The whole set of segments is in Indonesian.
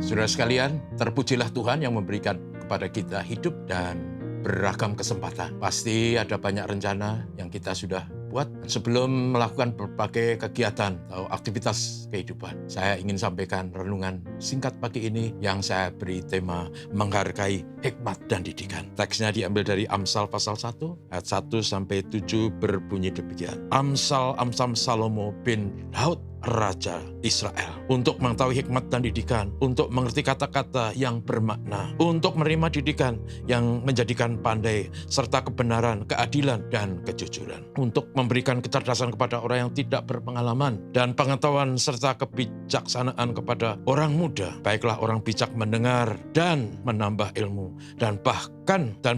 Saudara sekalian, terpujilah Tuhan yang memberikan kepada kita hidup dan beragam kesempatan. Pasti ada banyak rencana yang kita sudah buat sebelum melakukan berbagai kegiatan atau aktivitas kehidupan. Saya ingin sampaikan renungan singkat pagi ini yang saya beri tema menghargai hikmat dan didikan. Teksnya diambil dari Amsal pasal 1 ayat 1-7 berbunyi demikian. Amsal Salomo bin Daud Raja Israel, untuk mengetahui hikmat dan didikan, untuk mengerti kata-kata yang bermakna, untuk menerima didikan yang menjadikan pandai, serta kebenaran, keadilan, dan kejujuran, untuk memberikan kecerdasan kepada orang yang tidak berpengalaman, dan pengetahuan serta kebijaksanaan kepada orang muda. Baiklah orang bijak mendengar dan menambah ilmu, dan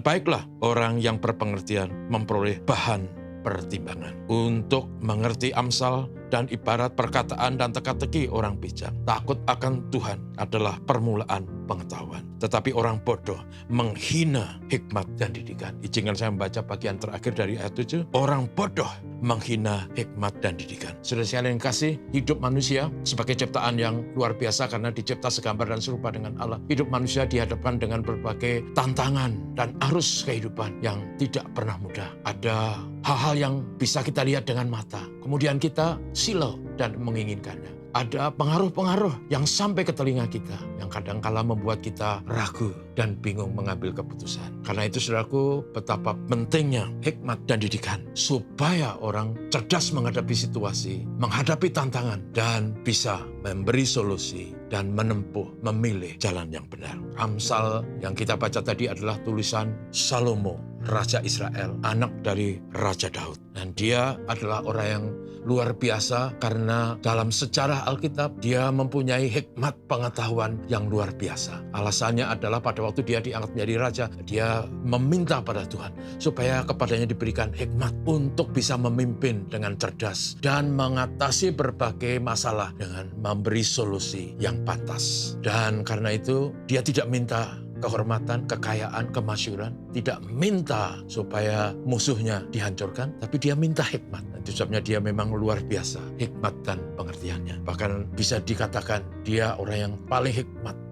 baiklah orang yang berpengertian memperoleh bahan pertimbangan. Untuk mengerti Amsal dan ibarat perkataan dan teka-teki orang bijak, takut akan Tuhan adalah permulaan pengetahuan. Tetapi orang bodoh menghina hikmat dan didikan. Izinkan saya membaca bagian terakhir dari ayat 7. Orang bodoh menghina hikmat dan didikan. Saudara sekalian yang kasih, hidup manusia sebagai ciptaan yang luar biasa karena dicipta segambar dan serupa dengan Allah. Hidup manusia dihadapkan dengan berbagai tantangan dan arus kehidupan yang tidak pernah mudah. Ada hal-hal yang bisa kita lihat dengan mata, kemudian kita silau dan menginginkannya. Ada pengaruh-pengaruh yang sampai ke telinga kita, yang kadang-kala membuat kita ragu dan bingung mengambil keputusan. Karena itu saudaraku, betapa pentingnya hikmat dan didikan, supaya orang cerdas menghadapi situasi, menghadapi tantangan, dan bisa memberi solusi dan memilih jalan yang benar. Amsal yang kita baca tadi adalah tulisan Salomo, Raja Israel, anak dari Raja Daud. Dan dia adalah orang yang luar biasa karena dalam sejarah Alkitab dia mempunyai hikmat pengetahuan yang luar biasa. Alasannya adalah pada waktu dia diangkat menjadi raja, dia meminta pada Tuhan supaya kepadanya diberikan hikmat untuk bisa memimpin dengan cerdas dan mengatasi berbagai masalah dengan memberi solusi yang pantas. Dan karena itu dia tidak minta kehormatan, kekayaan, kemasyhuran, tidak minta supaya musuhnya dihancurkan, tapi dia minta hikmat. Itu sebabnya dia memang luar biasa, hikmat dan pengertiannya. Bahkan bisa dikatakan dia orang yang paling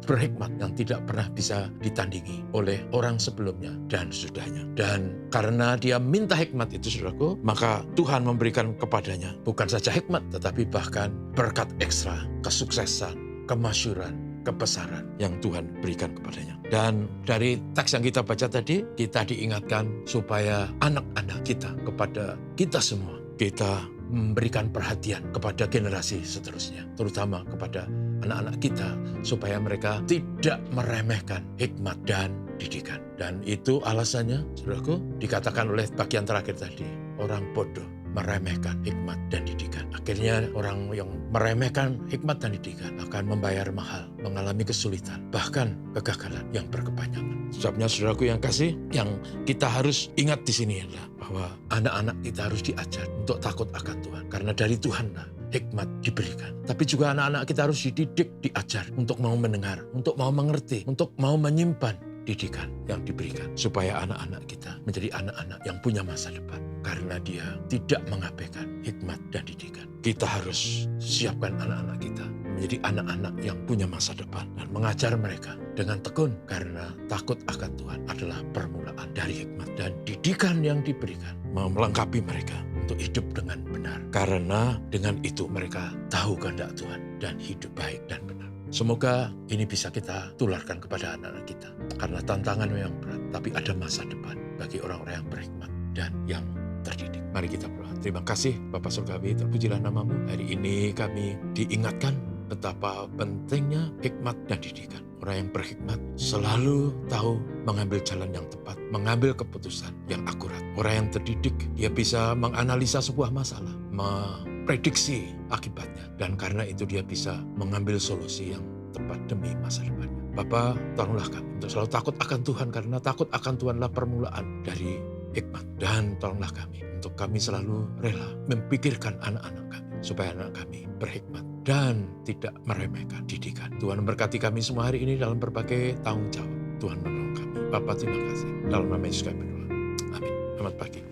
berhikmat yang tidak pernah bisa ditandingi oleh orang sebelumnya dan sesudahnya. Dan karena dia minta hikmat itu saudaraku, maka Tuhan memberikan kepadanya bukan saja hikmat, tetapi bahkan berkat ekstra, kesuksesan, kemasyhuran, kebesaran yang Tuhan berikan kepadanya. Dan dari teks yang kita baca tadi, kita diingatkan supaya anak-anak kita, kepada kita semua, kita memberikan perhatian kepada generasi seterusnya, terutama kepada anak-anak kita, supaya mereka tidak meremehkan hikmat dan didikan. Dan itu alasannya, saudaraku, dikatakan oleh bagian terakhir tadi, orang bodoh meremehkan hikmat dan didikan. Akhirnya orang yang meremehkan hikmat dan didikan akan membayar mahal, mengalami kesulitan, bahkan kegagalan yang berkepanjangan. Sebabnya saudaraku yang kasih, yang kita harus ingat di sini adalah bahwa anak-anak kita harus diajar untuk takut akan Tuhan. Karena dari Tuhanlah hikmat diberikan. Tapi juga anak-anak kita harus dididik, diajar untuk mau mendengar, untuk mau mengerti, untuk mau menyimpan didikan yang diberikan, supaya anak-anak kita menjadi anak-anak yang punya masa depan. Karena dia tidak mengabaikan hikmat dan didikan. Kita harus siapkan anak-anak kita menjadi anak-anak yang punya masa depan dan mengajar mereka dengan tekun, karena takut akan Tuhan adalah permulaan dari hikmat dan didikan yang diberikan, melengkapi mereka untuk hidup dengan benar. Karena dengan itu mereka tahu kehendak Tuhan dan hidup baik dan benar. Semoga ini bisa kita tularkan kepada anak-anak kita. Karena tantangan memang berat, tapi ada masa depan bagi orang-orang yang berhikmat dan yang terdidik. Mari kita berdoa. Terima kasih Bapa Surgawi, terpujilah namamu. Hari ini kami diingatkan betapa pentingnya hikmat dan didikan. Orang yang berhikmat selalu tahu mengambil jalan yang tepat, mengambil keputusan yang akurat. Orang yang terdidik, dia bisa menganalisa sebuah masalah, memprediksi akibatnya. Dan karena itu dia bisa mengambil solusi yang tepat demi masa depannya. Bapa, tolonglah kami untuk selalu takut akan Tuhan, karena takut akan Tuhanlah permulaan dari hikmat. Dan tolonglah kami untuk kami selalu rela memikirkan anak-anak kami, supaya anak kami berhikmat dan tidak meremehkan didikan. Tuhan memberkati kami semua hari ini dalam berbagai tanggung jawab. Tuhan menolong kami. Bapa, terima kasih. Dalam nama Yesus kami berdoa. Amin. Selamat pagi.